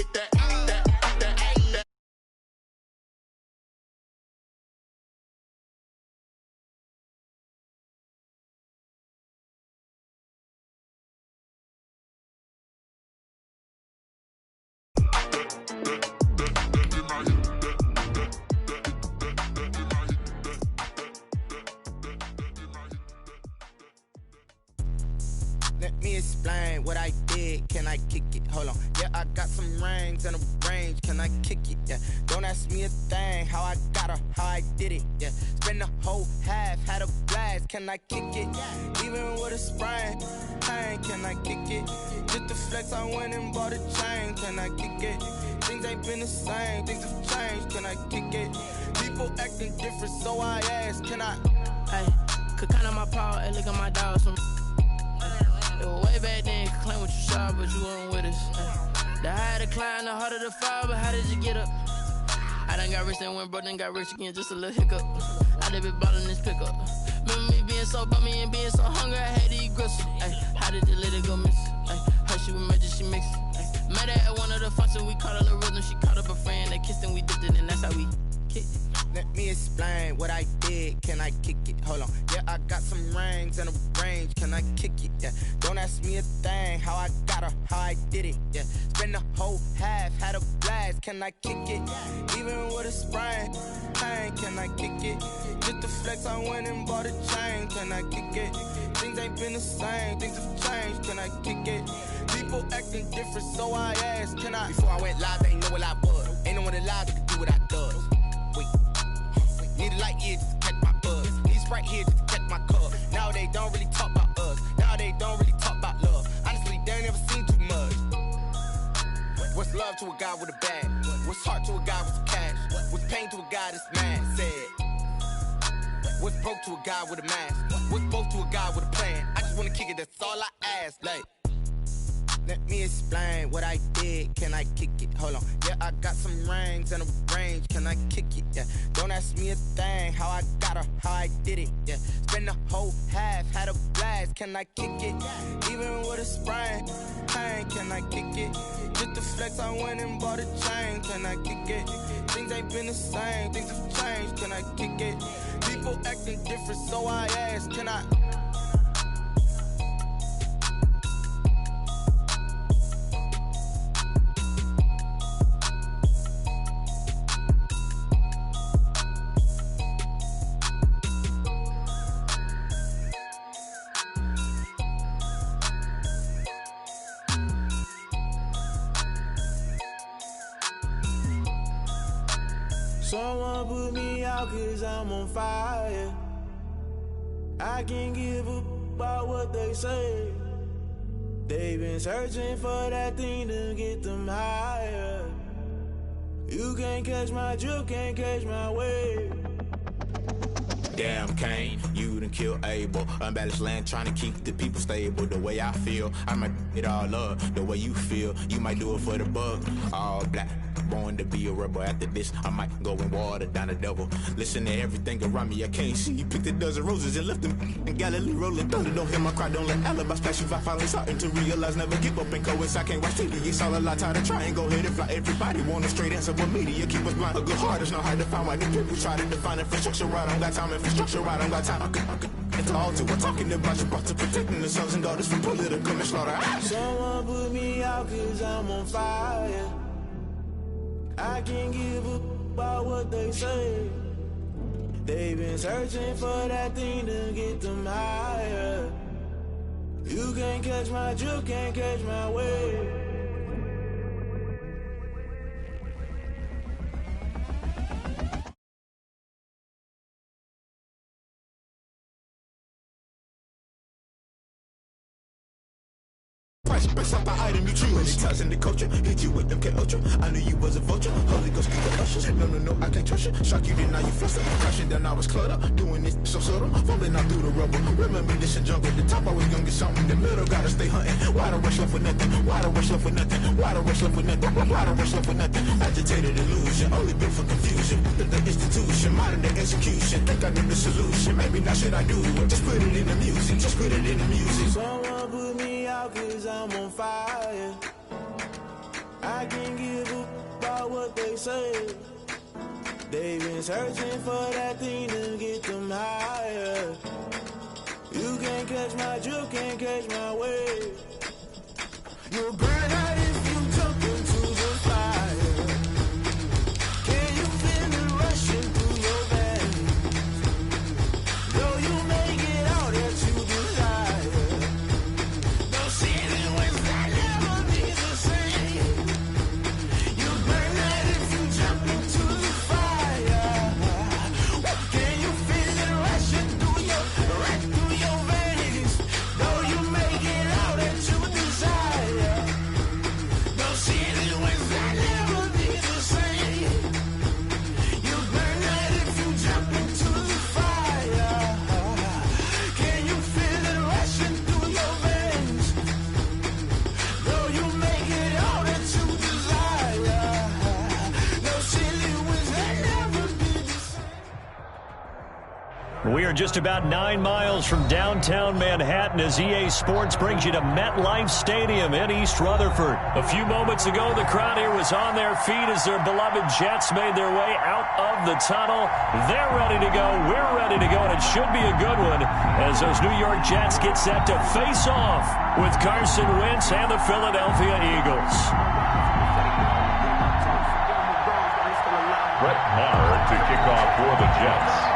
hit that. Let me explain what I did. Can I kick it? Hold on. Yeah, I got some rings and a range. Can I kick it? Yeah. Don't ask me a thing. How I got her, how I did it. Yeah. Spend the whole half, had a blast. Can I kick it? Even with a sprain. Pain, can I kick it? Just to flex, I went and bought a chain. Can I kick it? Things ain't been the same. Things have changed. Can I kick it? People acting different, so I ask. Can I? Hey, could count on my power and look at my dogs. Way back then, you could claim what you saw, but you weren't with us. The higher the climb, the harder the fall, but how did you get up? I done got rich, then went broke, then got rich again, just a little hiccup. I done been ballin' this pickup. Remember me being so bummy and being so hungry, I had to eat gristle. Ay, how did you let it go miss? Ay, how she was magic, she mixed. Met her at one of the functions, we caught a little rhythm, she caught up a friend, they kissed and we dipped it, and that's how we kicked it. Let me explain what I did. Can I kick it? Hold on. Yeah, I got some rings and a range. Can I kick it? Yeah. Don't ask me a thing. How I got her, how I did it. Yeah. Spend the whole half, had a blast. Can I kick it? Even with a sprain. Pain, can I kick it? Just to flex, I went and bought a chain. Can I kick it? Things ain't been the same. Things have changed. Can I kick it? People acting different, so I asked. Can I? Before I went live, they ain't know what I was. Ain't no one alive that could do what I does. Wait. Need a light year just to catch my buzz. Need Sprite here just to catch my cup. Now they don't really talk about us. Now they don't really talk about love. Honestly, they ain't never seen too much. What's love to a guy with a bag? What's heart to a guy with some cash? What's pain to a guy that's mad? Said. What's broke to a guy with a mask? What's both to a guy with a plan? I just wanna kick it, that's all I ask. Like, let me explain what I did. Can I kick it? Hold on. Yeah, I got some rings and a range. Can I kick it? Yeah. Don't ask me a thing. How I got her, how I did it. Yeah. Spend the whole half, had a blast. Can I kick it? Even with a sprain. Pain, can I kick it? Just to flex, I went and bought a chain. Can I kick it? Things ain't been the same. Things have changed. Can I kick it? People acting different, so I ask. Can I? Someone put me out cause I'm on fire. I can't give up about what they say. They've been searching for that thing to get them higher. You can't catch my drift, can't catch my wave. Damn Kane, you done killed Abel. Unbalanced land trying to keep the people stable. The way I feel, I might it all up. The way you feel, you might do it for the bug. All black, born to be a rebel. After this, I might go and water down the devil. Listen to everything around me, I can't see. You picked a dozen roses and left them in Galilee rolling thunder. Don't hear my cry, don't let alibis flash. If I finally starting to realize, never give up and coincide. Can't watch TV, it's all a lot. Tired of trying, go ahead and fly. Everybody want a straight answer, but media keep us blind. A good heart is not hard to find. Why these people try to define infrastructure right? I don't got time, infrastructure right, I don't got time. I could it's all to we're talking about you, about to protecting the sons and daughters from political and slaughter. Someone put me out cause I'm on fire. I can't give up about what they say. They've been searching for that thing to get them higher. You can't catch my drift, can't catch my wave. Price up an item you choose. Many times in the culture, hit you with them K-Ultra. I knew you was a vulture. Holy Ghost, keep the ushers. No, I can't trust you. Shock you, then now you fluster. Crashing down, I was cluttered. Doing this so subtle. Falling out through the rubble. Remember this in jungle. The top, I was gonna get something. The middle, gotta stay hunting. Why the rush left for nothing? Why the rush left for nothing? Why the rush left for nothing? Why the rush left for nothing? Agitated illusion. Only built for confusion. The institution, modern day execution. Think I knew the solution. Maybe now should I do it? Just put it in the music. Just put it in the music. Someone put me out cause I'm on fire. I I can give up about what they say. They've been searching for that thing to get them higher. You can't catch my drift, can't catch my wave. You'll burn out if you jump into the fire. Can you feel it rushing through your veins? Though you may get all that you desire, no ceilings that never be the same. You'll burn out if you jump into the fire. Can you feel it rushing through your veins? Though you may get all that you desire, no ceilings that never be the same. You'll burn out if you jump into the fire. Can you feel it rushing through your veins? Though you may get all that you desire, no ceilings that never be the same. We are just about 9 miles from downtown Manhattan as EA Sports brings you to MetLife Stadium in East Rutherford. A few moments ago, the crowd here was on their feet as their beloved Jets made their way out of the tunnel. They're ready to go. We're ready to go, and it should be a good one as those New York Jets get set to face off with Carson Wentz and the Philadelphia Eagles. Brett Maher to kick off for the Jets.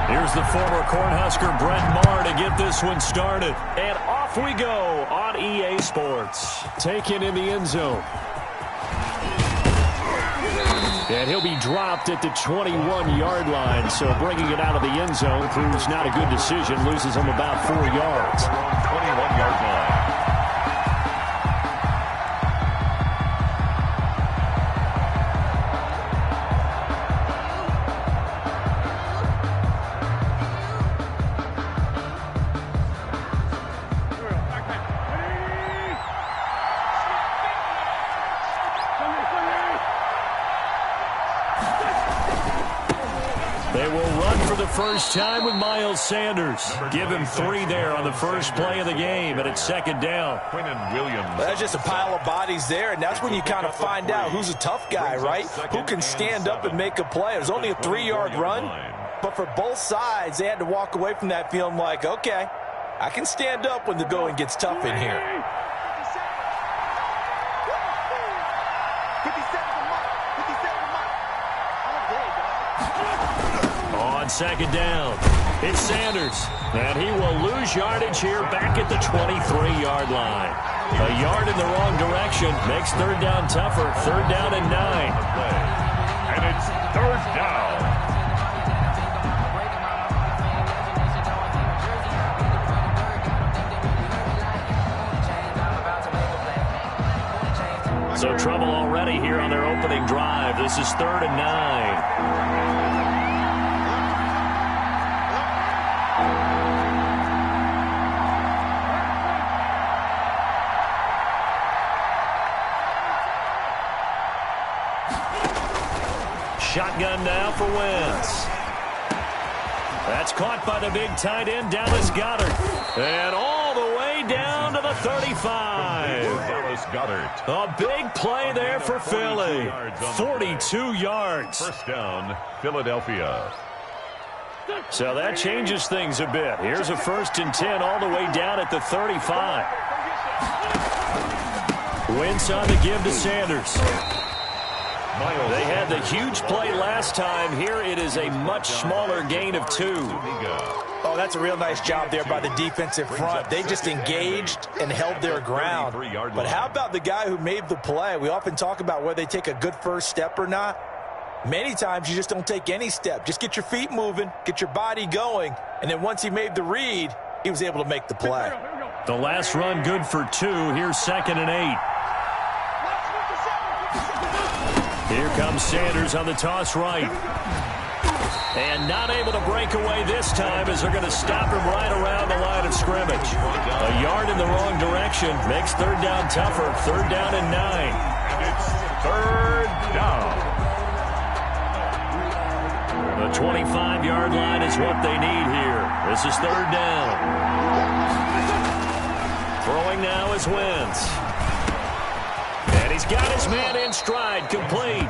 Here's the former Cornhusker Brett Maher to get this one started. And off we go on EA Sports. Taken in the end zone. And he'll be dropped at the 21-yard line. So bringing it out of the end zone proves not a good decision. Loses him about 4 yards. 21-yard line. They will run for the first time with Miles Sanders. Give him 3 there on the first play of the game, and it's second down. Williams. That's just a pile of bodies there, and that's when you kind of find out who's a tough guy, right? Who can stand up and make a play. It was only a 3-yard run, but for both sides, they had to walk away from that feeling like, okay, I can stand up when the going gets tough in here. On second down, it's Sanders, and he will lose yardage here back at the 23-yard line. A yard in the wrong direction makes third down tougher. Third down and 9. And it's third down. So trouble already here on their opening drive. This is third and 9. Shotgun now for Wentz. That's caught by the big tight end, Dallas Goedert. And all the way down to the 35. Dallas Goedert. A big play there for Philly. 42 yards. First down, Philadelphia. So that changes things a bit. Here's a 1st and 10 all the way down at the 35. Wentz on the give to Sanders. They had the huge play last time. Here it is a much smaller gain of 2. Oh, that's a real nice job there by the defensive front. They just engaged and held their ground. But how about the guy who made the play? We often talk about whether they take a good first step or not. Many times you just don't take any step. Just get your feet moving, get your body going, and then once he made the read, he was able to make the play. The last run good for 2. Here's 2nd and 8. Here comes Sanders on the toss right. And not able to break away this time as they're going to stop him right around the line of scrimmage. A yard in the wrong direction makes third down tougher. Third down and 9. And it's third down. The 25-yard line is what they need here. This is third down. Throwing now is Wentz. He's got his man in stride, complete.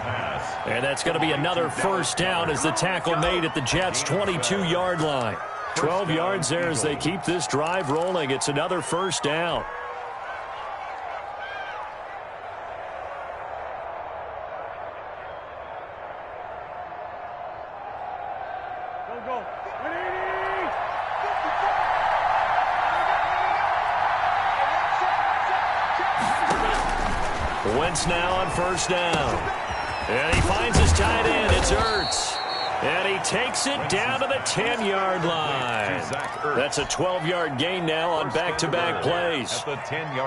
And that's going to be another first down as the tackle made at the Jets' 22-yard line. 12 yards there as they keep this drive rolling. It's another first down. Wentz now on first down. And he finds his tight end. It's Ertz. And he takes it down to the 10-yard line. That's a 12-yard gain now on back-to-back plays.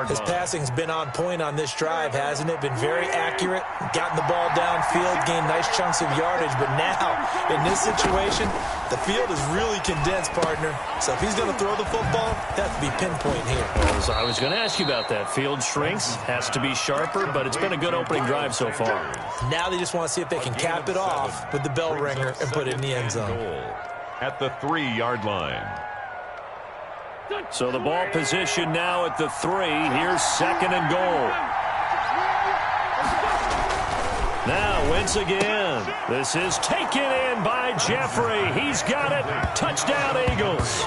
His passing's been on point on this drive, hasn't it? Been very accurate, gotten the ball downfield, gained nice chunks of yardage. But now, in this situation, the field is really condensed, partner. So if he's going to throw the football, it has to be pinpoint here. I was going to ask you about that. Field shrinks, has to be sharper, but it's been a good opening drive so far. Now they just want to see if they can cap it off with the bell ringer and put it in the end zone. At the 3-yard line. So the ball position now at the 3. Here's second and goal. Now Wentz again. This is taken in by Jeffrey. He's got it. Touchdown, Eagles.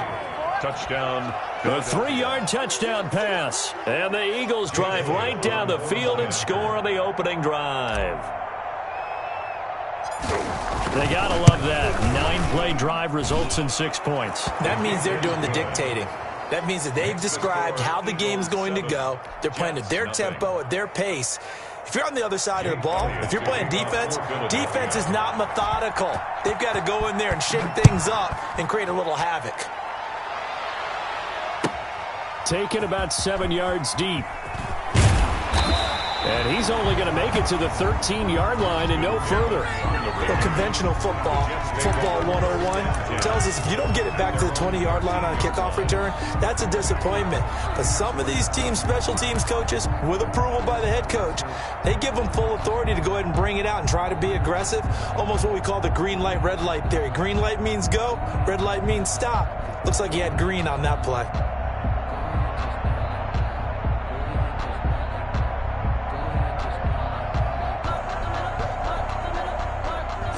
Touchdown. A 3-yard touchdown pass. And the Eagles drive right down the field and score on the opening drive. They gotta love that. 9-play drive results in 6 points. That means they're doing the dictating. That means that they've described how the game's going to go. They're playing at their tempo, at their pace. If you're on the other side of the ball, if you're playing defense, defense is not methodical. They've got to go in there and shake things up and create a little havoc. Taken about 7 yards deep. And he's only going to make it to the 13-yard line and no further. Well, conventional football 101, tells us if you don't get it back to the 20-yard line on a kickoff return, that's a disappointment. But some of these teams, special teams coaches, with approval by the head coach, they give them full authority to go ahead and bring it out and try to be aggressive. Almost what we call the green light, red light theory. Green light means go, red light means stop. Looks like he had green on that play.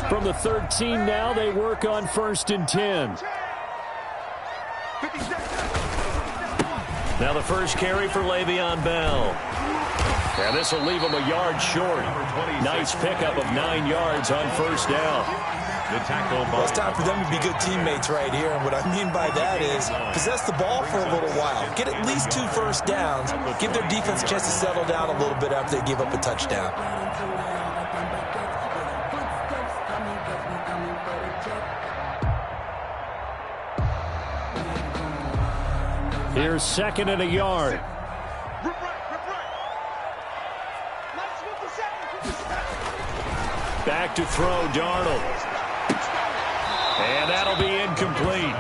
From the 13 now, they work on 1st and 10. Now the first carry for Le'Veon Bell. And this will leave him a yard short. Nice pickup of 9 yards on first down. Well, it's time for them to be good teammates right here. And what I mean by that is possess the ball for a little while. Get at least 2 first downs. Give their defense a chance to settle down a little bit after they give up a touchdown. Here's second and a yard. Back to throw, Darnold. And that'll be incomplete.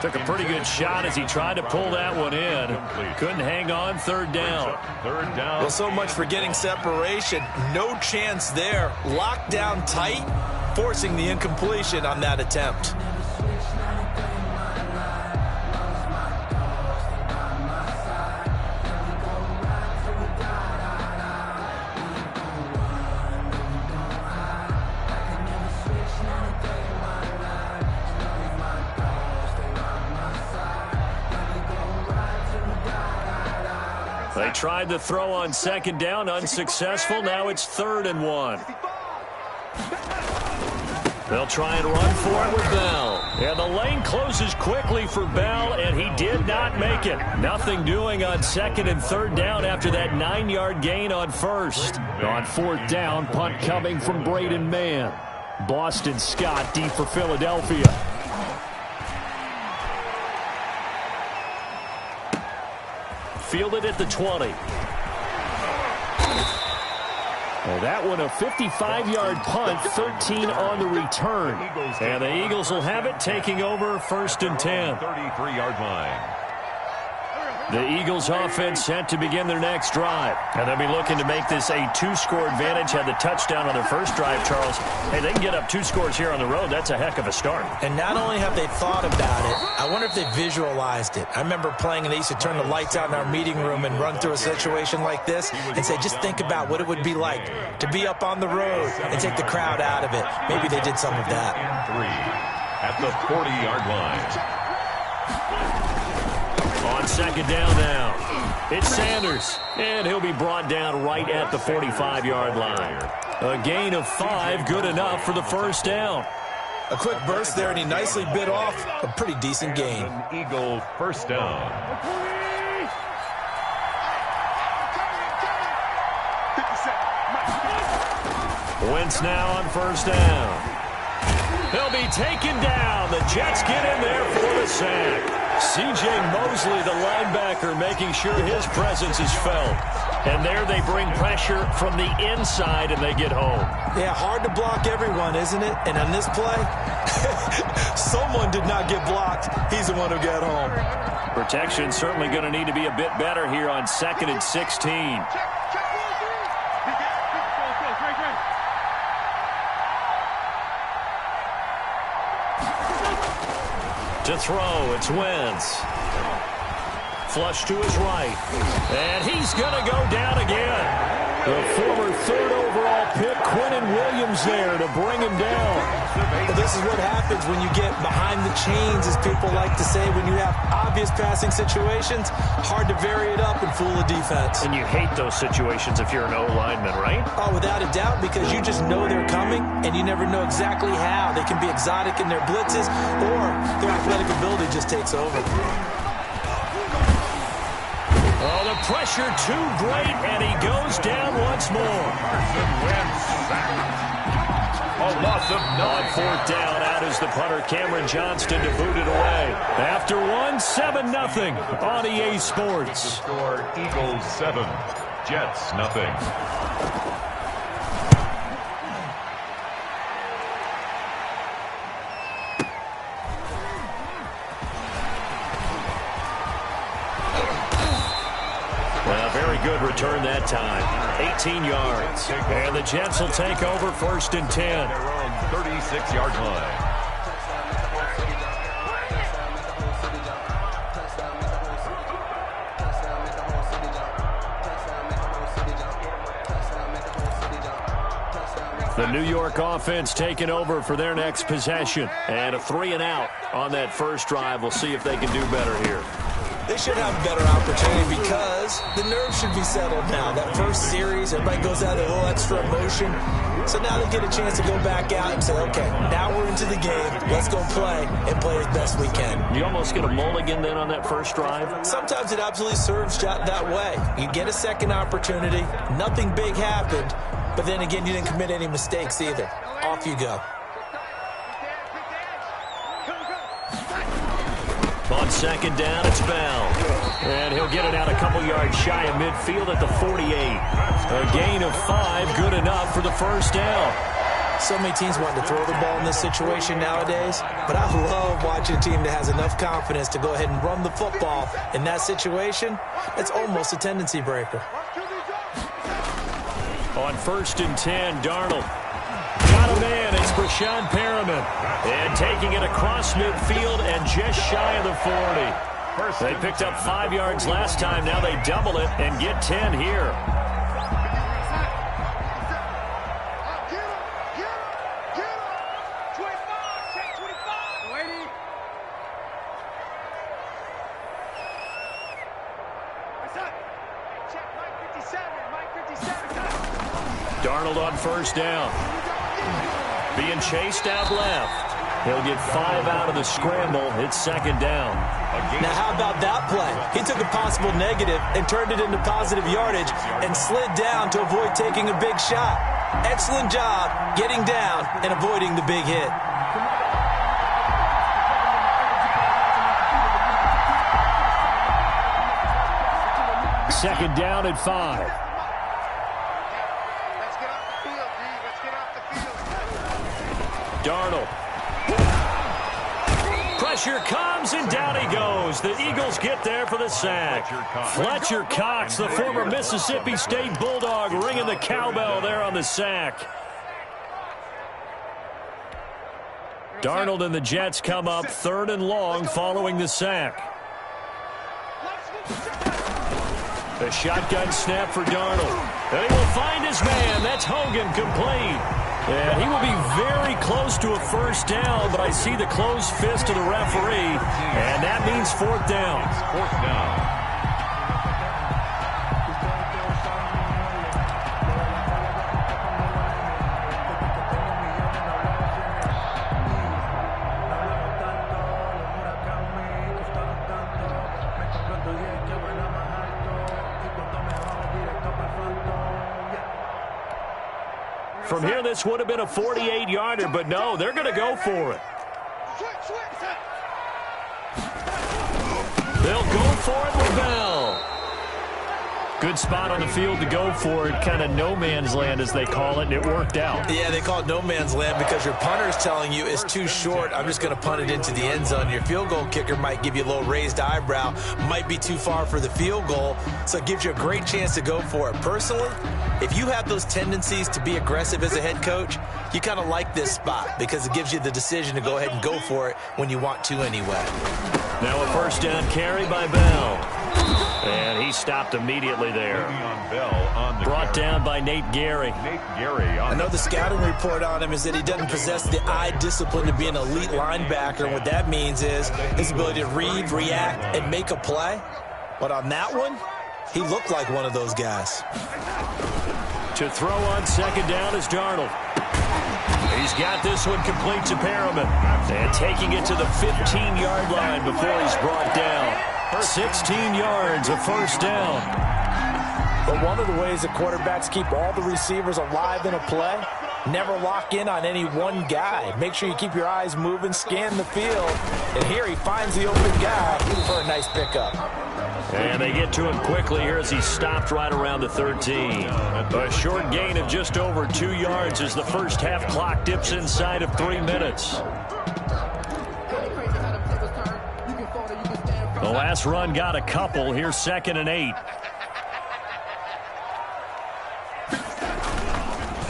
Took a pretty good shot as he tried to pull that one in. Couldn't hang on, 3rd down. Well, so much for getting separation. No chance there. Locked down tight, forcing the incompletion on that attempt. They tried to throw on 2nd down, unsuccessful. Now it's 3rd and 1. They'll try and run for it with Bell. And the lane closes quickly for Bell, and he did not make it. Nothing doing on 2nd and 3rd down after that 9-yard gain on 1st. On 4th down, punt coming from Braden Mann. Boston Scott deep for Philadelphia. Fielded at the 20. Well, that one a 55-yard punt, 13 on the return. And the Eagles will have it, taking over 1st and 10. 33-yard line. The Eagles offense set to begin their next drive. And they'll be looking to make this a 2-score advantage. Had the touchdown on their first drive, Charles. Hey, they can get up 2 scores here on the road. That's a heck of a start. And not only have they thought about it, I wonder if they visualized it. I remember playing and they used to turn the lights out in our meeting room and run through a situation like this and say, just think about what it would be like to be up on the road and take the crowd out of it. Maybe they did some of that. 3 at the 40-yard line. On second down now, it's Sanders, and he'll be brought down right at the 45-yard line. A gain of 5, good enough for the first down. A quick burst there, and he nicely bit off a pretty decent gain. Eagle first down. Wentz now on first down. He'll be taken down. The Jets get in there for the sack. C.J. Mosley, the linebacker, making sure his presence is felt. And there they bring pressure from the inside, and they get home. Yeah, hard to block everyone, isn't it? And on this play, someone did not get blocked. He's the one who got home. Protection certainly going to need to be a bit better here on 2nd and 16. To throw, it's Wentz. Flush to his right. And he's going to go down again. The former 3rd overall pick, Quinnen Williams, there to bring him down. Well, this is what happens when you get behind the chains, as people like to say. When you have obvious passing situations, hard to vary it up and fool the defense. And you hate those situations if you're an O-lineman, right? Oh, without a doubt, because you just know they're coming, and you never know exactly how. They can be exotic in their blitzes, or their athletic ability just takes over. Oh, the pressure too great, and he goes down once more. A loss of 9. On 4th down, out is the punter, Cameron Johnston, to boot it away. After 1, 7-0 on EA Sports. The score, Eagles 7, Jets 0. Very good return that time. 18 yards. And the Jets will take over 1st and 10. Their own 36-yard line. The New York offense taking over for their next possession. And a 3-and-out on that first drive. We'll see if they can do better here. They should have a better opportunity because the nerves should be settled now. That first series, everybody goes out with a little extra emotion. So now they get a chance to go back out and say, okay, now we're into the game. Let's go play and play as best we can. You almost get a mulligan then on that first drive? Sometimes it absolutely serves that way. You get a second opportunity. Nothing big happened. But then again, you didn't commit any mistakes either. Off you go. On second down, it's Bell. And he'll get it out a couple yards shy of midfield at the 48. A gain of 5, good enough for the first down. So many teams want to throw the ball in this situation nowadays, but I love watching a team that has enough confidence to go ahead and run the football. In that situation, it's almost a tendency breaker. On 1st and 10, Darnold. Got a man, it's Brashad Perriman. And taking it across midfield and just shy of the 40. They picked up 5 yards last time. Now they double it and get 10 here. Darnold on first down. Being chased out left. He'll get 5 out of the scramble. It's second down. Now, how about that play? He took a possible negative and turned it into positive yardage and slid down to avoid taking a big shot. Excellent job getting down and avoiding the big hit. Second down at 5. Darnold. pressure comes, and down he goes. The Eagles get there for the sack. Fletcher Cox, the former Mississippi State Bulldog, ringing the cowbell there on the sack. Darnold and the Jets come up 3rd and long following the sack. The shotgun snap for Darnold. And he will find his man. That's Hogan, complete. And he will be very close to a first down, but I see the closed fist of the referee, and that means 4th down. 4th down. From here, this would have been a 48-yarder, but no, they're going to go for it. They'll go for it with Bell. Good spot on the field to go for it, kind of no man's land as they call it, and it worked out. Yeah, they call it no man's land because your punter is telling you it's too short. I'm just going to punt it into the end zone. Your field goal kicker might give you a little raised eyebrow, might be too far for the field goal, so it gives you a great chance to go for it. Personally, if you have those tendencies to be aggressive as a head coach, you kind of like this spot because it gives you the decision to go ahead and go for it when you want to anyway. Now a first down carry by Bell. And he stopped immediately there. Brought down by Nate Gary. I know the scouting report on him is that he doesn't possess the eye discipline to be an elite linebacker. And what that means is his ability to read, react, and make a play. But on that one, he looked like one of those guys. To throw on second down is Darnold. He's got this one complete to Perriman. And taking it to the 15-yard line before he's brought down. 16 yards, a first down. But one of the ways that quarterbacks keep all the receivers alive in a play, never lock in on any one guy. Make sure you keep your eyes moving, scan the field. And here he finds the open guy for a nice pickup. And they get to him quickly here as he's stopped right around the 13. A short gain of just over 2 yards as the first half clock dips inside of 3 minutes. The last run got a couple. Here's 2nd and 8.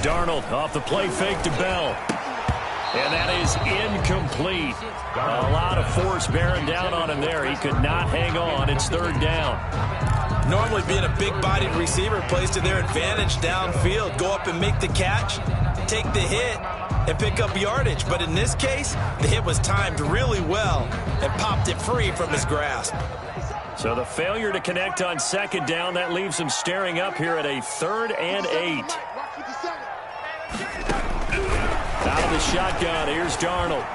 Darnold off the play fake to Bell. And that is incomplete. A lot of force bearing down on him there. He could not hang on. It's 3rd down. Normally being a big-bodied receiver plays to their advantage downfield. Go up and make the catch, take the hit, and pick up yardage. But in this case, the hit was timed really well and popped it free from his grasp. So the failure to connect on 2nd down, that leaves him staring up here at a 3rd and 8. Out of the shotgun, here's Darnold.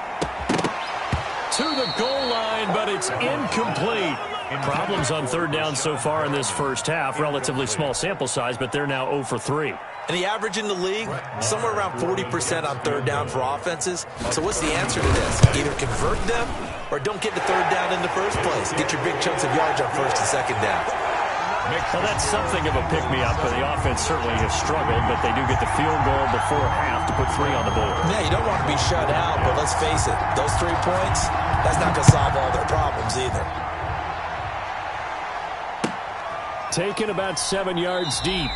To the goal line, but it's incomplete. Problems on 3rd down so far in this first half. Relatively small sample size, but they're now 0 for 3. And the average in the league, somewhere around 40% on 3rd down for offenses. So what's the answer to this? Either convert them or don't get to 3rd down in the first place. Get your big chunks of yards on 1st and 2nd down. Well, that's something of a pick-me-up, but the offense certainly has struggled, but they do get the field goal before half to put 3 on the board. Yeah, you don't want to be shut out, but let's face it, those 3 points, that's not going to solve all their problems either. Taken about 7 yards deep.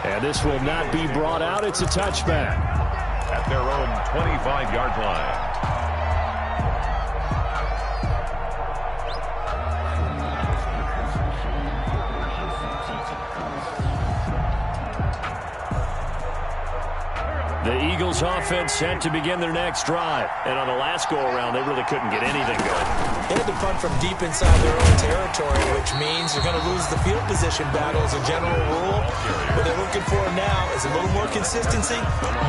And this will not be brought out. It's a touchback. At their own 25-yard line. The Eagles offense set to begin their next drive. And on the last go-around, they really couldn't get anything going. They had to punt from deep inside their own territory, which means they're going to lose the field position battle as a general rule. What they're looking for now is a little more consistency,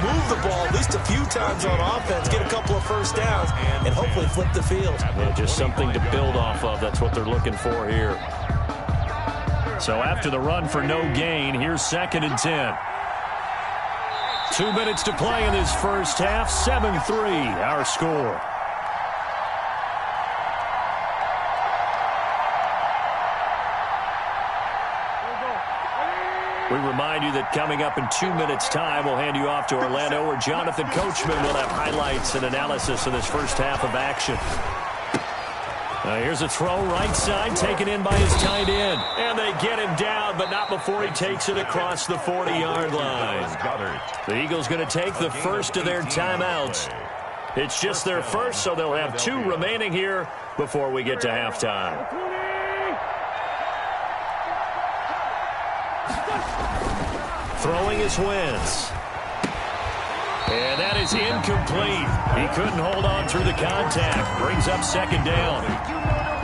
move the ball at least a few times on offense, get a couple of first downs, and hopefully flip the field. Well, just something to build off of. That's what they're looking for here. So after the run for no gain, here's 2nd and 10. 2 minutes to play in this first half. 7-3, our score. We remind you that coming up in 2 minutes' time, we'll hand you off to Orlando, where Jonathan Coachman will have highlights and analysis of this first half of action. Here's a throw right side, taken in by his tight end. And they get him down, but not before he takes it across the 40-yard line. The Eagles going to take the first of their timeouts. It's just their first, so they'll have 2 remaining here before we get to halftime. Throwing is Wentz. And that is incomplete. He couldn't hold on through the contact. Brings up second down.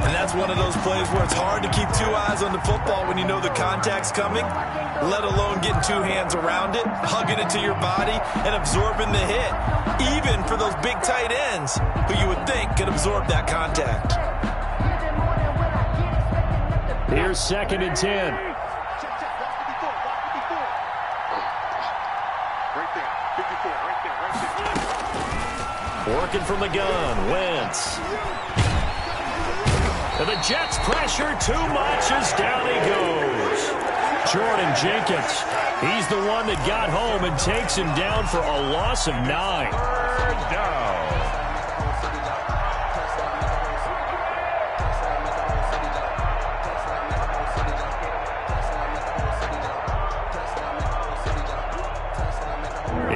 And that's one of those plays where it's hard to keep 2 eyes on the football when you know the contact's coming, let alone getting 2 hands around it, hugging it to your body, and absorbing the hit, even for those big tight ends who you would think could absorb that contact. Here's 2nd and 10. Working from the gun, Wentz. And the Jets pressure too much as down he goes. Jordan Jenkins, he's the one that got home and takes him down for a loss of 9. Third down.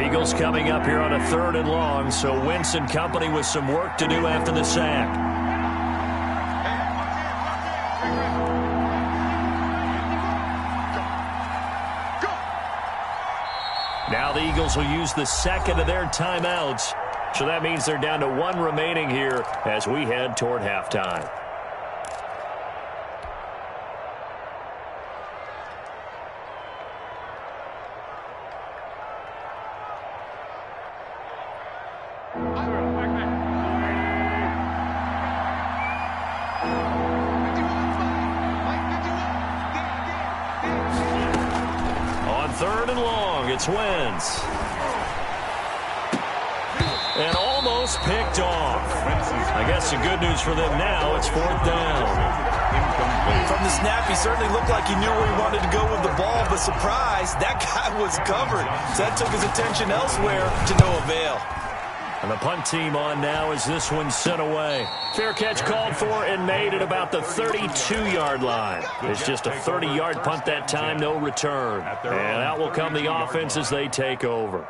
Eagles coming up here on a 3rd and long, so Wentz and company with some work to do after the sack. Now the Eagles will use the 2nd of their timeouts, so that means they're down to 1 remaining here as we head toward halftime. It's Wentz. And almost picked off. I guess the good news for them now, it's 4th down. From the snap, he certainly looked like he knew where he wanted to go with the ball, but surprise, that guy was covered. So that took his attention elsewhere to no avail. And the punt team on now as this one sent away. Fair catch called for and made at about the 32-yard line. It's just a 30-yard punt that time, no return. And out will come the offense as they take over.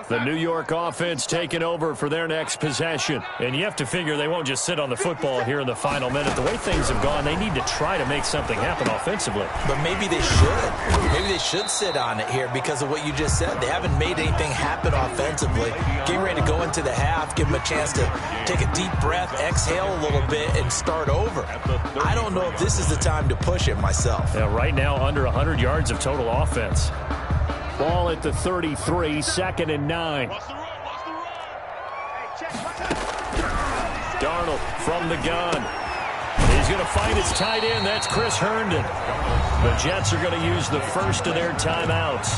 The New York offense taking over for their next possession. And you have to figure they won't just sit on the football here in the final minute. The way things have gone, they need to try to make something happen offensively. But maybe they should. Maybe they should sit on it here because of what you just said. They haven't made anything happen offensively. Getting ready to go into the half, give them a chance to take a deep breath, exhale a little bit, and start over. I don't know if this is the time to push it myself. Yeah, right now, under 100 yards of total offense. Ball at the 33, 2nd and 9. Darnold from the gun. He's going to find his tight end. That's Chris Herndon. The Jets are going to use the first of their timeouts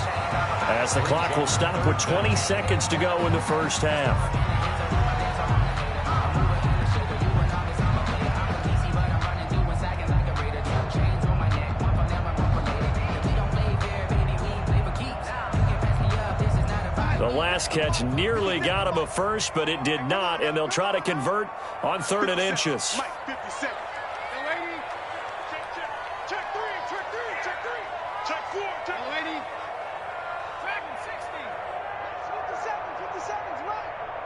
as the clock will stop with 20 seconds to go in the first half. The last catch nearly got him a first, but it did not, and they'll try to convert on 3rd and inches.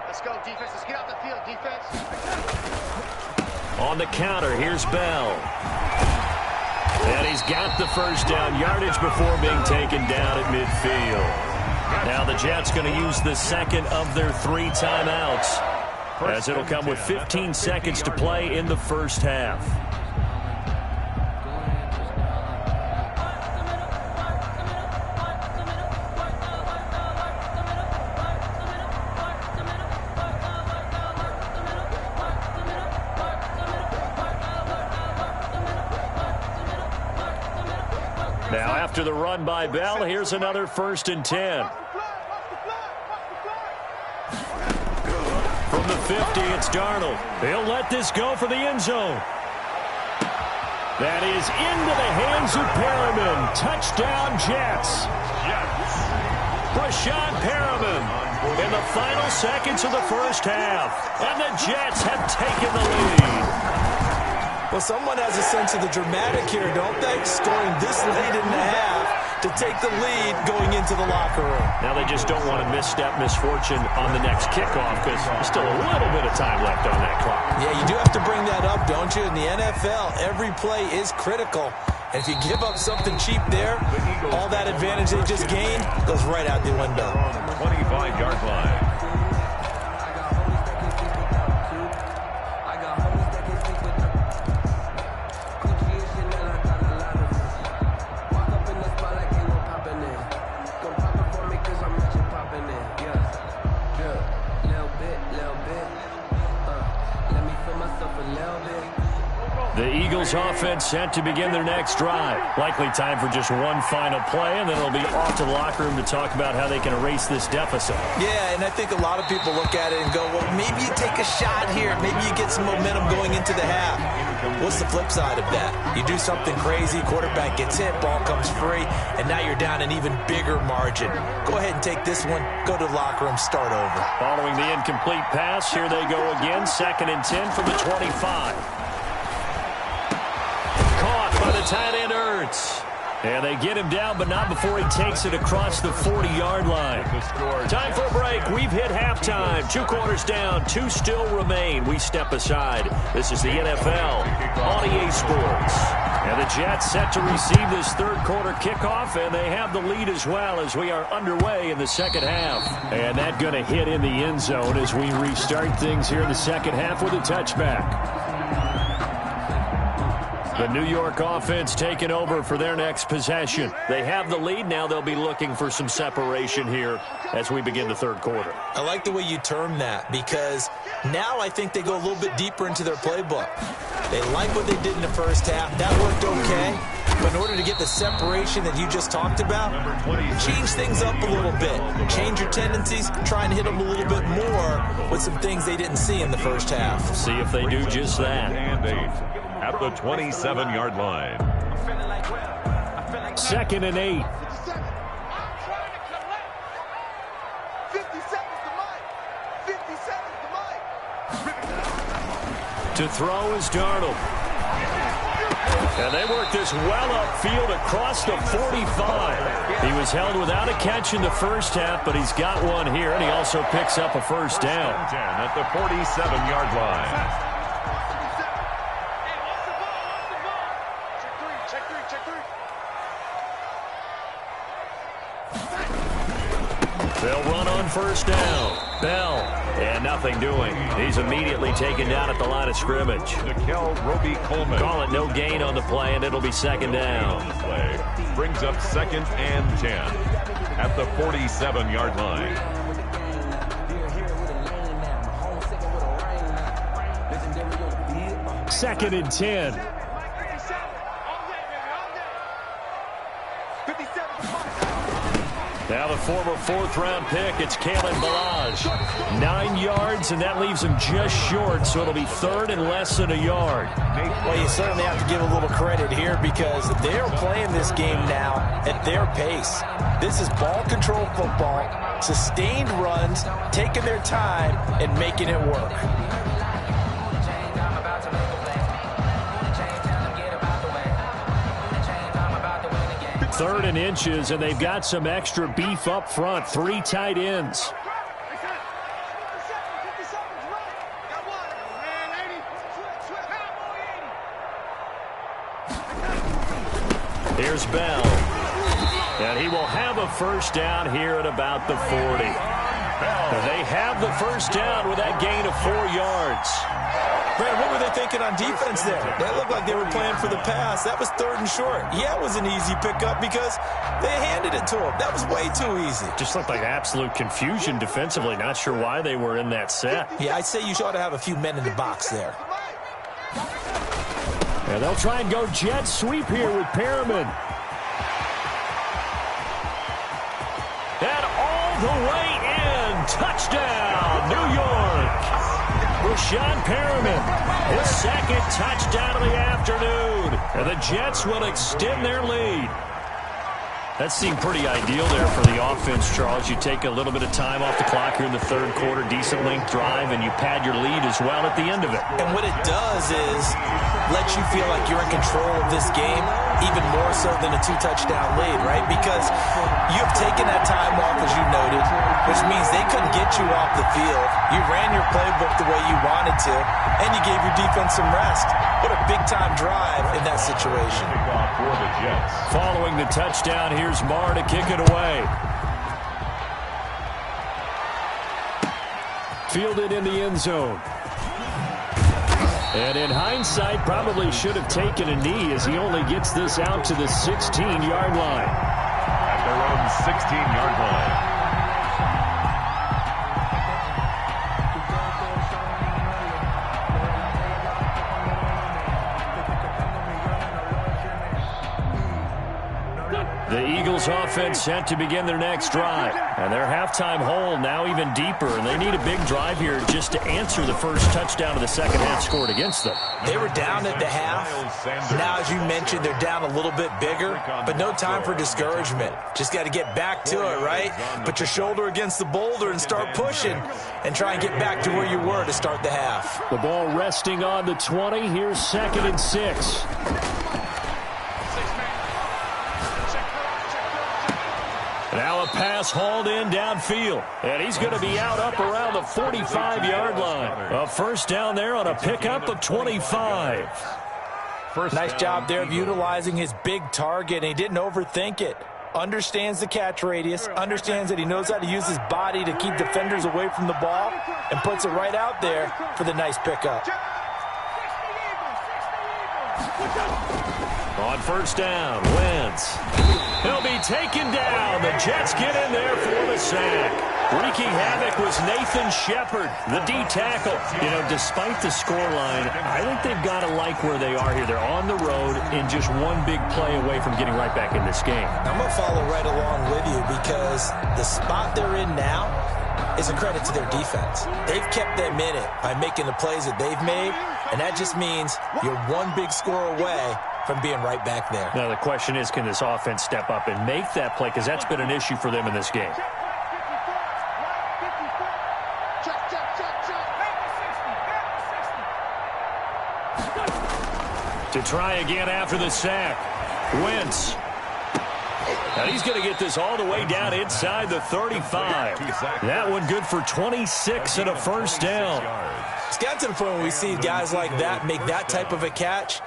Let's go, defense. Let's get out the field, defense. On the counter, here's Bell. And he's got the first down, yardage before being taken down at midfield. Now the Jets going to use the 2nd of their 3 timeouts, as it'll come with 15 seconds to play in the first half. Now after the run by Bell, here's another 1st and 10. From the 50, it's Darnold. He'll let this go for the end zone. That is into the hands of Perriman. Touchdown, Jets. Rashawn Perriman in the final seconds of the first half. And the Jets have taken the lead. Well, someone has a sense of the dramatic here, don't they? Scoring this late in the half to take the lead going into the locker room. Now they just don't want to misstep misfortune on the next kickoff because there's still a little bit of time left on that clock. Yeah, you do have to bring that up, don't you? In the NFL, every play is critical. And if you give up something cheap there, all that advantage they just gained goes right out the window. 25-yard line. The Eagles offense set to begin their next drive. Likely time for just one final play, and then it'll be off to the locker room to talk about how they can erase this deficit. Yeah, and I think a lot of people look at it and go, well, maybe you take a shot here. Maybe you get some momentum going into the half. What's the flip side of that? You do something crazy, quarterback gets hit, ball comes free, and now you're down an even bigger margin. Go ahead and take this one, go to the locker room, start over. Following the incomplete pass, here they go again, 2nd and 10 from the 25. By the tight end, Ertz. And they get him down, but not before he takes it across the 40-yard line. Time for a break. We've hit halftime. 2 quarters down. 2 still remain. We step aside. This is the NFL on EA Sports. And the Jets set to receive this third quarter kickoff, and they have the lead as well as we are underway in the second half. And that going to hit in the end zone as we restart things here in the second half with a touchback. The New York offense taking over for their next possession. They have the lead. Now they'll be looking for some separation here as we begin the third quarter. I like the way you term that because now I think they go a little bit deeper into their playbook. They like what they did in the first half. That worked okay. But in order to get the separation that you just talked about, change things up a little bit. Change your tendencies. Try and hit them a little bit more with some things they didn't see in the first half. See if they do just that. And 8 at the 27-yard line. 2nd and 8. To throw is Darnold. And they work this well upfield across the 45. He was held without a catch in the first half, but he's got one here, and he also picks up a first down. 10 at the 47-yard line. They'll run on first down. Bell, and nothing doing. He's immediately taken down at the line of scrimmage. Call it no gain on the play, and it'll be 2nd down. Play brings up 2nd and 10 at the 47-yard line. Second and 10. Now the former 4th-round pick, it's Kalen Ballage. 9 yards, and that leaves him just short, so it'll be 3rd and less than a yard. Well, you certainly have to give a little credit here because they're playing this game now at their pace. This is ball control football, sustained runs, taking their time, and making it work. 3rd and inches, and they've got some extra beef up front. 3 tight ends. Here's Bell. And he will have a first down here at about the 40. They have the first down with that gain of 4 yards. Brad, what were they thinking on defense there? They looked like they were playing for the pass. That was 3rd and short. Yeah, it was an easy pickup because they handed it to him. That was way too easy. Just looked like absolute confusion defensively. Not sure why they were in that set. Yeah, I'd say you ought to have a few men in the box there. And they'll try and go jet sweep here with Perriman. And all the way in. Touchdown, New York. Rashawn Perriman, his 2nd touchdown of the afternoon. And the Jets will extend their lead. That seemed pretty ideal there for the offense, Charles. You take a little bit of time off the clock here in the third quarter, decent length drive, and you pad your lead as well at the end of it. And what it does is let you feel like you're in control of this game, even more so than a 2-touchdown lead, right? Because you've taken that time off, as you noted, which means they couldn't get you off the field. You ran your playbook the way you wanted to, and you gave your defense some rest. What a big-time drive in that situation. For the Jets. Following the touchdown, here's Marr to kick it away. Fielded in the end zone. And in hindsight, probably should have taken a knee as he only gets this out to the 16-yard line. At their own 16-yard line. The Eagles offense set to begin their next drive. And their halftime hole now even deeper. And they need a big drive here just to answer the first touchdown of the second half scored against them. They were down at the half. Now, as you mentioned, they're down a little bit bigger. But no time for discouragement. Just got to get back to it, right? Put your shoulder against the boulder and start pushing. And try and get back to where you were to start the half. The ball resting on the 20. Here's 2nd and 6. Now a pass hauled in downfield. And he's going to be out up around the 45-yard line. A first down there on a pickup of 25. Nice job there of utilizing his big target. And he didn't overthink it. Understands the catch radius. Understands that he knows how to use his body to keep defenders away from the ball. And puts it right out there for the nice pickup. On first down, Wentz. He'll be taken down. The Jets get in there for the sack. Wreaking havoc was Nathan Shepard, the D tackle. You know, despite the scoreline, I think they've got to like where they are here. They're on the road and just one big play away from getting right back in this game. I'm going to follow right along with you because the spot they're in now is a credit to their defense. They've kept them in it by making the plays that they've made, and that just means you're one big score away from being right back there. Now the question is, can this offense step up and make that play? Because that's been an issue for them in this game. To try again after the sack. Wentz. Now he's going to get this all the way down inside the 35. That one good for 26 and a first down. It's got to the point when we see guys like that make that type of a catch.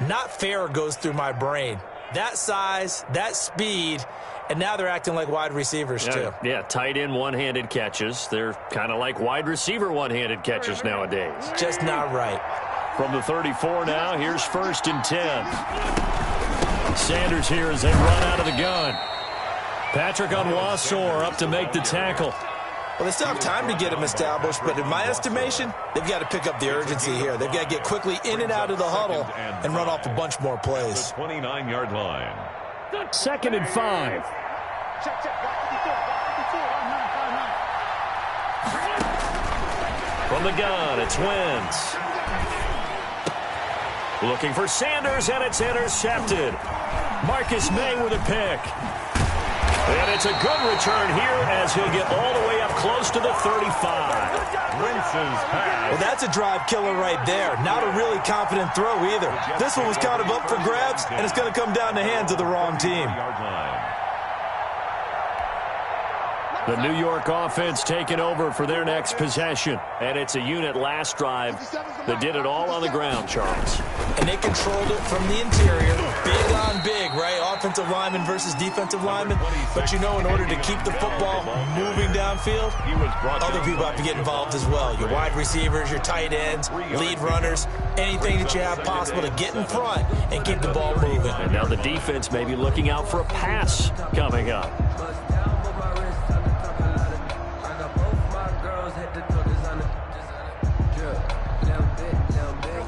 Not fair goes through my brain. That size, that speed, and now they're acting like wide receivers too. Yeah, tight end one-handed catches. They're kind of like wide receiver one-handed catches nowadays. Just not right. From the 34 now, here's 1st and 10. Sanders here as they run out of the gun. Patrick Onwuasor up to make the tackle. Well, they still have time to get him established, but in my estimation, they've got to pick up the urgency here. They've got to get quickly in and out of the huddle and run off a bunch more plays. 29-yard line. 2nd and 5. From the gun, it's Wentz. Looking for Sanders, and it's intercepted. Marcus May with a pick. And it's a good return here as he'll get all the way up close to the 35. Wentz's pass. Well, that's a drive killer right there. Not a really confident throw either. This one was kind of up for grabs, and it's going to come down the hands of the wrong team. The New York offense taking over for their next possession. And it's a unit last drive that did it all on the ground, Charles. And they controlled it from the interior. Big on big, right? Offensive lineman versus defensive lineman. But you know, in order to keep the football moving downfield, other people have to get involved as well. Your wide receivers, your tight ends, lead runners, anything that you have possible to get in front and keep the ball moving. And now the defense may be looking out for a pass coming up.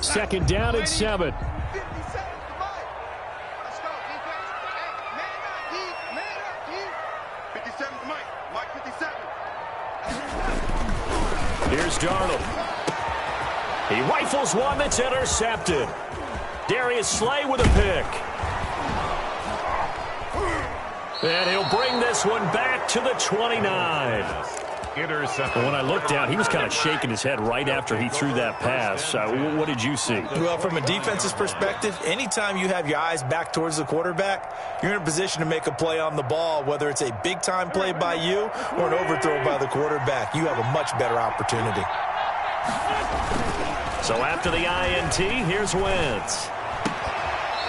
Second down and 7. Here's Darnold. He rifles one that's intercepted. Darius Slay with a pick. And he'll bring this one back to the 29. Interception. When I looked down, he was kind of shaking his head right after he threw that pass. What did you see? Well, from a defense's perspective, anytime you have your eyes back towards the quarterback, you're in a position to make a play on the ball, whether it's a big-time play by you or an overthrow by the quarterback. You have a much better opportunity. So after the INT, here's Wentz.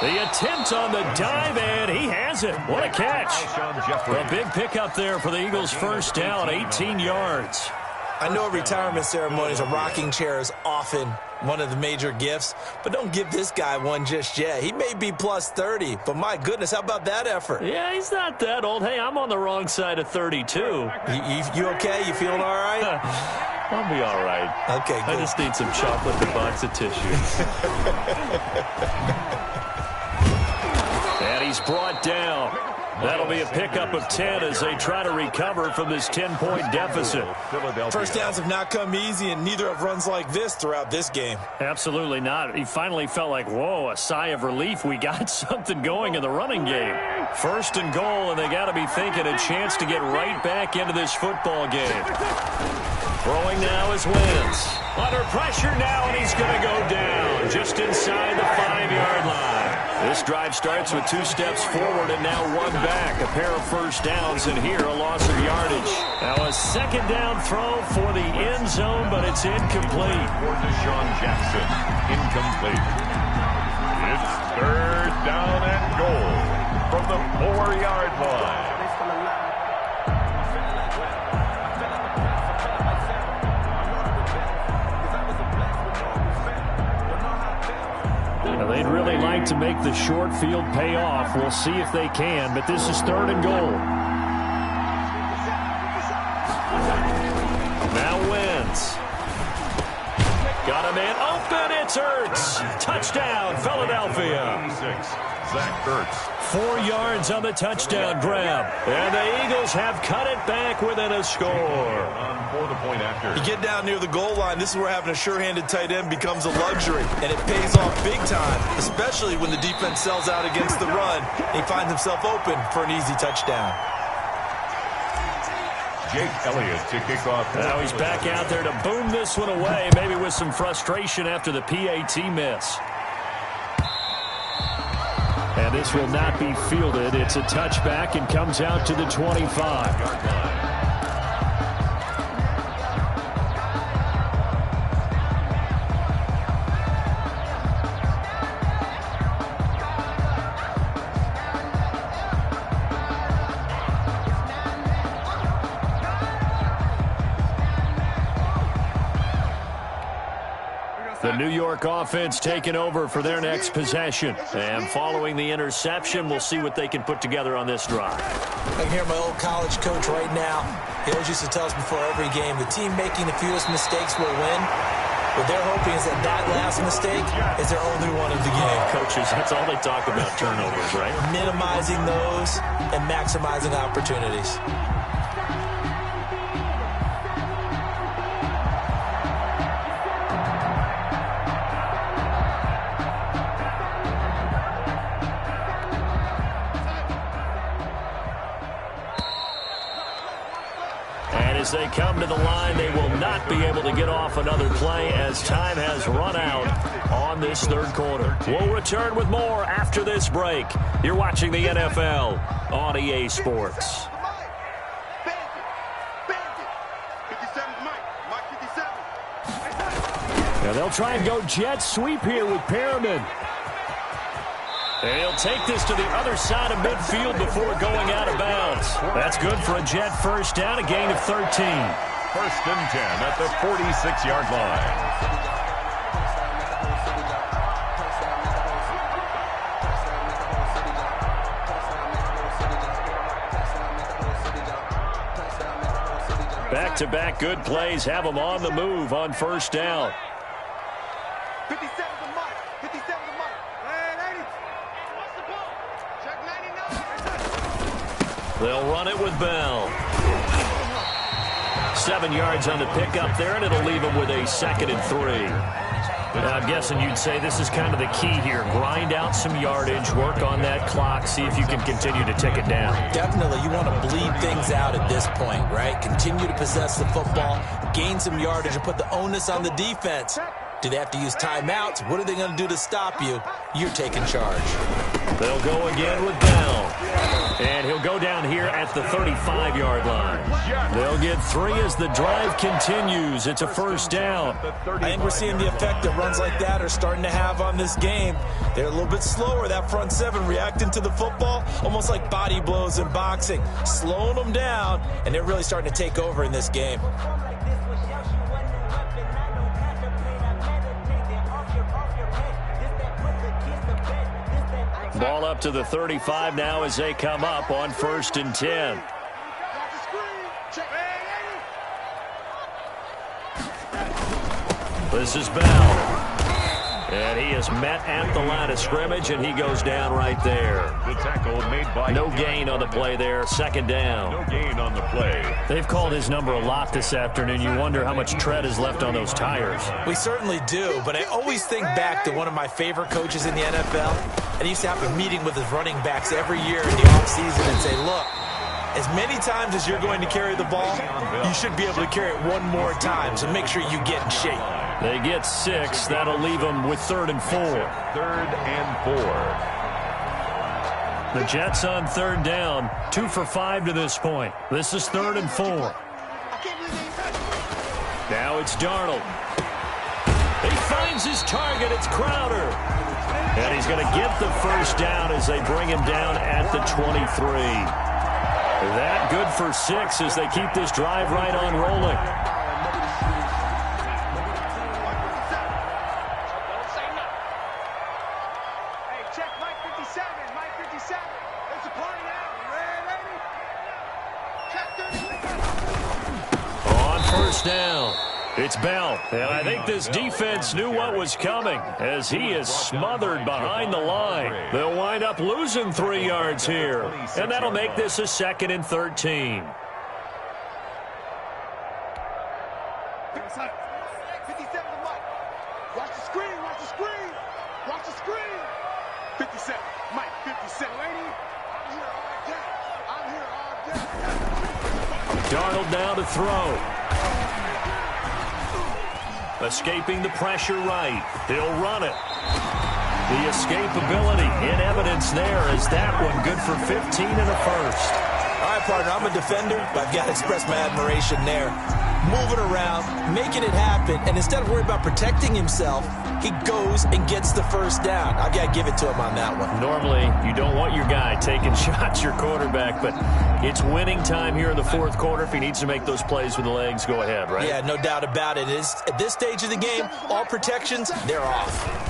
The attempt on the dive, and he has it. What a catch. A big pickup there for the Eagles' first down, 18 yards. I know retirement ceremonies, a rocking chair is often one of the major gifts, but don't give this guy one just yet. He may be plus 30, but my goodness, how about that effort? Yeah, he's not that old. Hey, I'm on the wrong side of 32. You okay? You feeling all right? I'll be all right. Okay, good. I just need some chocolate and a box of tissues. And he's brought down. That'll be a pickup of 10 as they try to recover from this 10-point deficit. First downs have not come easy, and neither have runs like this throughout this game. Absolutely not. He finally felt like, whoa, a sigh of relief. We got something going in the running game. First and goal, and they got to be thinking a chance to get right back into this football game. Throwing now is Wentz. Under pressure now, and he's going to go down just inside the 5-yard line. This drive starts with 2 steps forward and now 1 back. A pair of first downs, and here a loss of yardage. Now a second down throw for the end zone, but it's incomplete. For Deshaun Jackson, incomplete. It's third down and goal from the 4-yard line. Now, they'd really like to make the short field pay off. We'll see if they can, but this is third and goal. Now Wentz. Got a man open. It's Ertz. Touchdown, Philadelphia. Zach Ertz. 4 yards on the touchdown grab. And the Eagles have cut it back within a score. For the point after. You get down near the goal line, this is where having a sure-handed tight end becomes a luxury, and it pays off big time, especially when the defense sells out against the run. He finds himself open for an easy touchdown. Jake Elliott to kick off. Now he's back out there to boom this one away, maybe with some frustration after the PAT miss. And this will not be fielded. It's a touchback and comes out to the 25. The New York offense taking over for their next possession. And following the interception, we'll see what they can put together on this drive. I can hear my old college coach right now. He always used to tell us before every game, the team making the fewest mistakes will win. What they're hoping is that that last mistake is their only one of the game. Coaches, that's all they talk about, turnovers, right? Minimizing those and maximizing opportunities. As they come to the line, they will not be able to get off another play as time has run out on this third quarter. We'll return with more after this break. You're watching the NFL on EA Sports. Now they'll try and go jet sweep here with Perriman. And he'll take this to the other side of midfield before going out of bounds. That's good for a Jet first down, a gain of 13. First and 10 at the 46-yard line. Back-to-back good plays have them on the move on first down. 57 to Mike. 57 to Mike. Hey, ladies. What's the ball? Check 99. They'll run it with Bell. 7 yards on the pickup there, and it'll leave them with a 2nd and 3. I'm guessing you'd say this is kind of the key here. Grind out some yardage, work on that clock, see if you can continue to tick it down. Definitely. You want to bleed things out at this point, right? Continue to possess the football, gain some yardage, and put the onus on the defense. Do they have to use timeouts? What are they going to do to stop you? You're taking charge. They'll go again with Bell. And he'll go down here at the 35-yard line. They'll get 3 as the drive continues. It's a first down. I think we're seeing the effect that runs like that are starting to have on this game. They're a little bit slower, that front seven, reacting to the football, almost like body blows in boxing, slowing them down, and they're really starting to take over in this game. Ball up to the 35 now as they come up on 1st and 10. This is Bell. And he is met at the line of scrimmage, and he goes down right there. The tackle made by no gain on the play there. 2nd down. No gain on the play. They've called his number a lot this afternoon. You wonder how much tread is left on those tires. We certainly do, but I always think back to one of my favorite coaches in the NFL. And he used to have a meeting with his running backs every year in the offseason and say, look, as many times as you're going to carry the ball, you should be able to carry it one more time, so make sure you get in shape. They get 6. That'll leave them with 3rd and 4. 3rd and 4. The Jets on 3rd down. 2 for 5 to this point. This is 3rd and 4. Now it's Darnold. He finds his target. It's Crowder. And he's going to get the first down as they bring him down at the 23. That good for 6 as they keep this drive right on rolling. On 1st down, it's Bell. And I think this defense knew what was coming as he is smothered behind the line. They'll wind up losing 3 yards here. And that'll make this a 2nd and 13. Watch the screen, watch the screen. Watch the screen. 57, Mike, 57. Lady, I'm here all day. I'm here all day. Darnold now to throw. Escaping the pressure right. He'll run it. The escapability in evidence there as that one good for 15 and a first. All right, partner, I'm a defender, but I've got to express my admiration there. Moving around, making it happen, and instead of worrying about protecting himself, he goes and gets the first down. I've got to give it to him on that one. Normally, you don't want your guy taking shots, your quarterback, but it's winning time here in the 4th quarter. If he needs to make those plays with the legs, go ahead, right? Yeah, no doubt about it. At this stage of the game, all protections, they're off.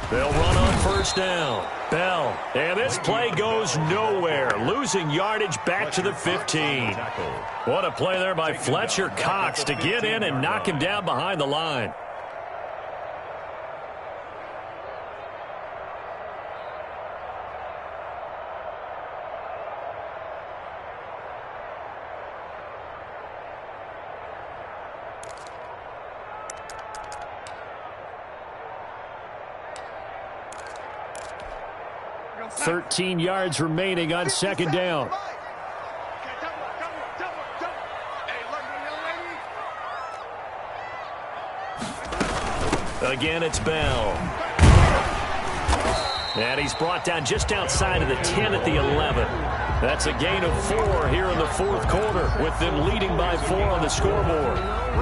They'll run on 1st down. Bell. And this play goes nowhere. Losing yardage back to the 15. What a play there by Fletcher Cox to get in and knock him down behind the line. $13 yards remaining on 2nd down. Again, it's Bell. And he's brought down just outside of the 10 at the 11. That's a gain of 4 here in the 4th quarter with them leading by 4 on the scoreboard.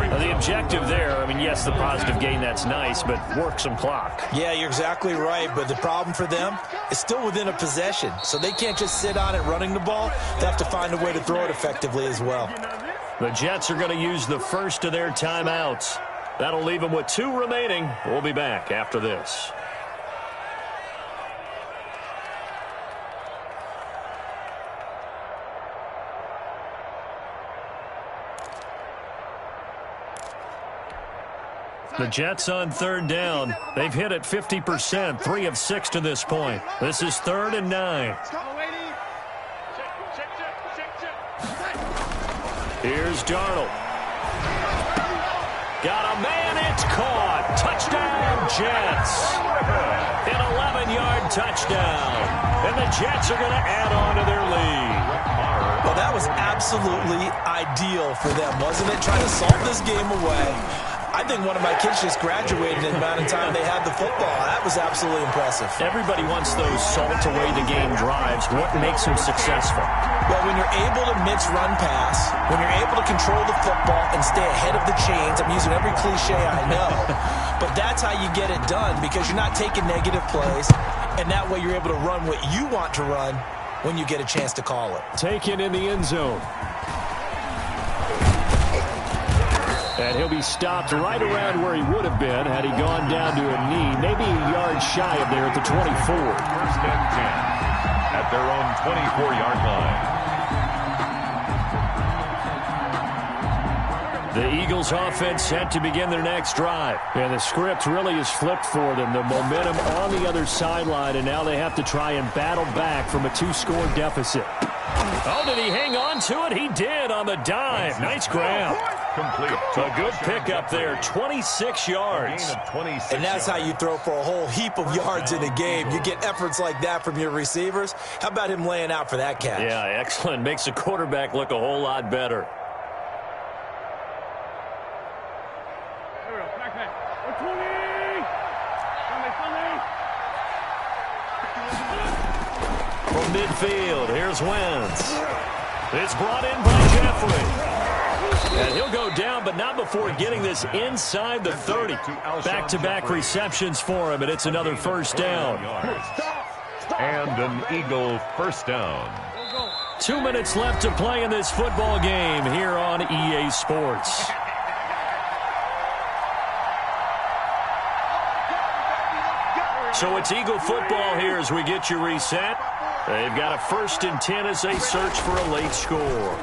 Now, the objective there, I mean, yes, the positive gain, that's nice, but work some clock. Yeah, you're exactly right, but the problem for them is still within a possession, so they can't just sit on it running the ball. They have to find a way to throw it effectively as well. The Jets are going to use the first of their timeouts. That'll leave them with 2 remaining. We'll be back after this. The Jets on 3rd down. They've hit it 50%, 3 of 6 to this point. This is 3rd and 9. Here's Darnold. Got a man, it's caught. Touchdown, Jets. An 11-yard touchdown. And the Jets are going to add on to their lead. Well, that was absolutely ideal for them, wasn't it? Trying to solve this game away. I think one of my kids just graduated in the amount of time they had the football. That was absolutely impressive. Everybody wants those salt-away-the-game drives. What makes them successful? Well, when you're able to mix run-pass, when you're able to control the football and stay ahead of the chains, I'm using every cliche I know, but that's how you get it done because you're not taking negative plays, and that way you're able to run what you want to run when you get a chance to call it. Taken in the end zone. And he'll be stopped right around where he would have been had he gone down to a knee, maybe a yard shy of there at the 24. First and 10 at their own 24-yard line. The Eagles offense set to begin their next drive. And the script really is flipped for them. The momentum on the other sideline, and now they have to try and battle back from a 2-score deficit. Oh, did he hang on to it? He did on the dive. Nice grab. Complete. A good pickup there, 26 yards. And that's how you throw for a whole heap of yards in a game. You get efforts like that from your receivers. How about him laying out for that catch? Yeah, excellent. Makes the quarterback look a whole lot better. From midfield, here's Wentz. It's brought in by Jeffrey. And he'll go down, but not before getting this inside the 30. Back-to-back receptions for him, and it's another first down. And an Eagle first down. 2 minutes left to play in this football game here on EA Sports. So it's Eagle football here as we get you reset. They've got a 1st and 10 as they search for a late score.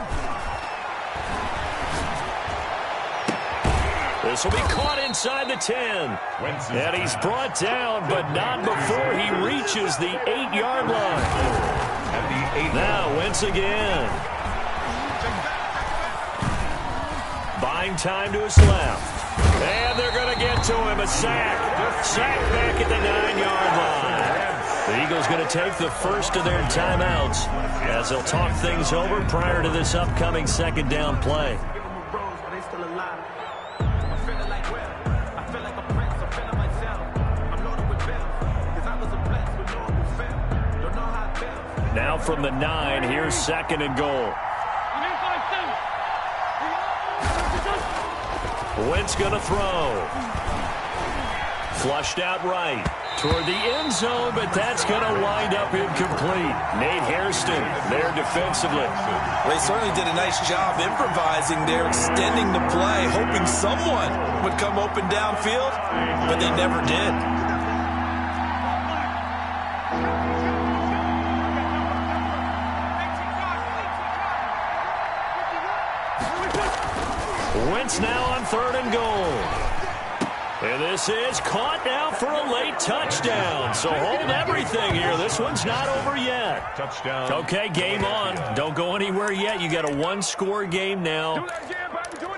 This will be caught inside the 10. And he's brought down, but not before he reaches the 8-yard line. Now Wentz again. Buying time to his left. And they're going to get to him. A sack. Sack back at the 9-yard line. The Eagles going to take the first of their timeouts as they'll talk things over prior to this upcoming second down play. Now from the 9, here's 2nd and goal. Wentz going to throw. Flushed out right toward the end zone, but that's going to wind up incomplete. Nate Hairston there defensively. Well, they certainly did a nice job improvising there, extending the play, hoping someone would come open downfield, but they never did. Wentz now on 3rd and goal. And this is caught now for a late touchdown. So hold everything here. This one's not over yet. Touchdown. Okay, game on. Don't go anywhere yet. You got a 1-score game now.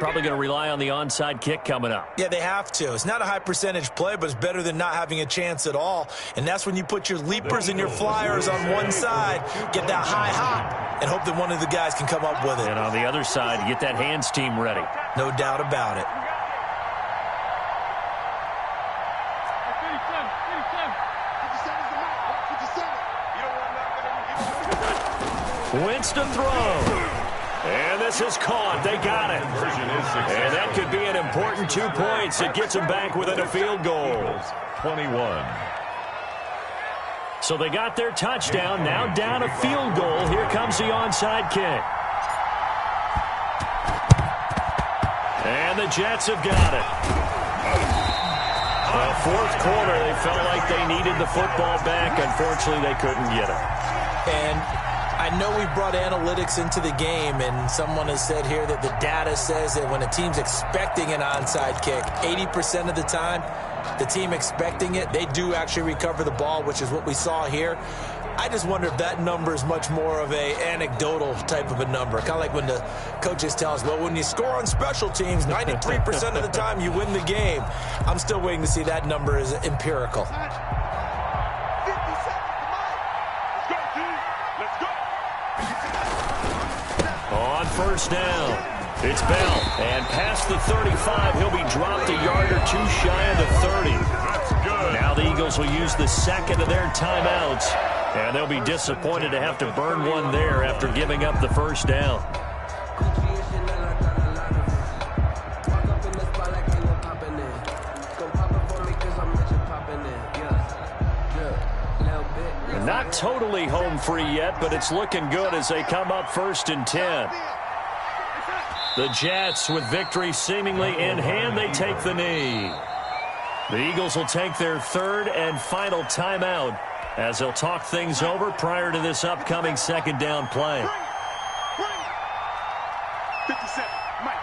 Probably going to rely on the onside kick coming up. Yeah, they have to. It's not a high percentage play, but it's better than not having a chance at all. And that's when you put your leapers and your flyers on one side, get that high hop, and hope that one of the guys can come up with it. And on the other side, get that hands team ready. No doubt about it. Wentz to throw. And this is caught. They got it. And that could be an important 2 points. It gets them back within a field goal. 21. So they got their touchdown. Now down a field goal. Here comes the onside kick. And the Jets have got it. Fourth quarter, they felt like they needed the football back. Unfortunately, they couldn't get it. And I know we brought analytics into the game, and someone has said here that the data says that when a team's expecting an onside kick, 80% of the time, the team expecting it, they do actually recover the ball, which is what we saw here. I just wonder if that number is much more of a anecdotal type of a number. Kind of like when the coaches tell us, well, when you score on special teams, 93% of the time you win the game. I'm still waiting to see that number is empirical. On first down, it's Bell. And past the 35, he'll be dropped a yard or two shy of the 30. That's good. Now the Eagles will use the second of their timeouts. And they'll be disappointed to have to burn one there after giving up the first down. Not totally home free yet, but it's looking good as they come up 1st and 10. The Jets, with victory seemingly in hand, they take the knee. The Eagles will take their third and final timeout as they'll talk things over prior to this upcoming second down play. 57, Mike.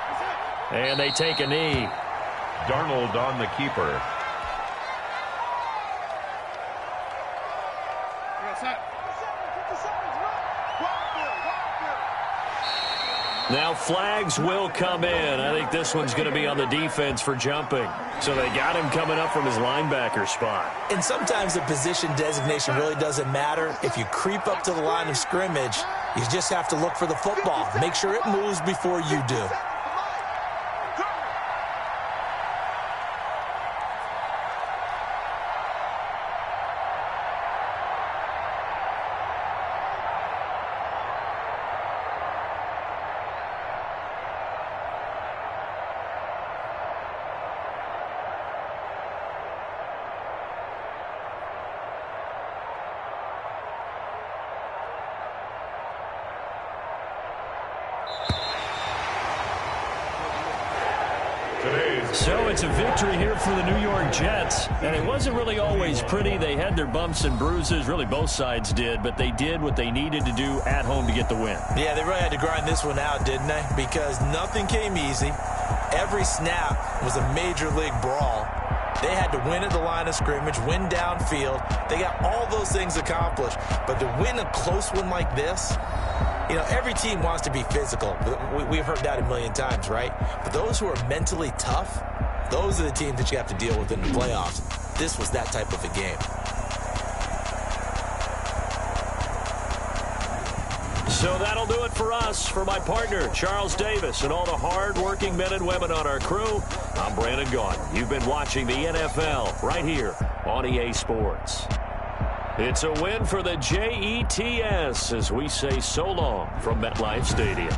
And they take a knee. Darnold on the keeper. Now flags will come in. I think this one's going to be on the defense for jumping. So they got him coming up from his linebacker spot. And sometimes the position designation really doesn't matter. If you creep up to the line of scrimmage, you just have to look for the football. Make sure it moves before you do. So it's a victory here for the New York Jets, and it wasn't really always pretty. They had their bumps and bruises, really both sides did, but they did what they needed to do at home to get the win. Yeah, they really had to grind this one out, didn't they? Because nothing came easy. Every snap was a major league brawl. They had to win at the line of scrimmage, win downfield. They got all those things accomplished, but to win a close one like this, you know, every team wants to be physical. We've heard that a million times, right? But those who are mentally tough, those are the teams that you have to deal with in the playoffs. This was that type of a game. So that'll do it for us. For my partner, Charles Davis, and all the hard-working men and women on our crew, I'm Brandon Gaudin. You've been watching the NFL right here on EA Sports. It's a win for the Jets as we say so long from MetLife Stadium.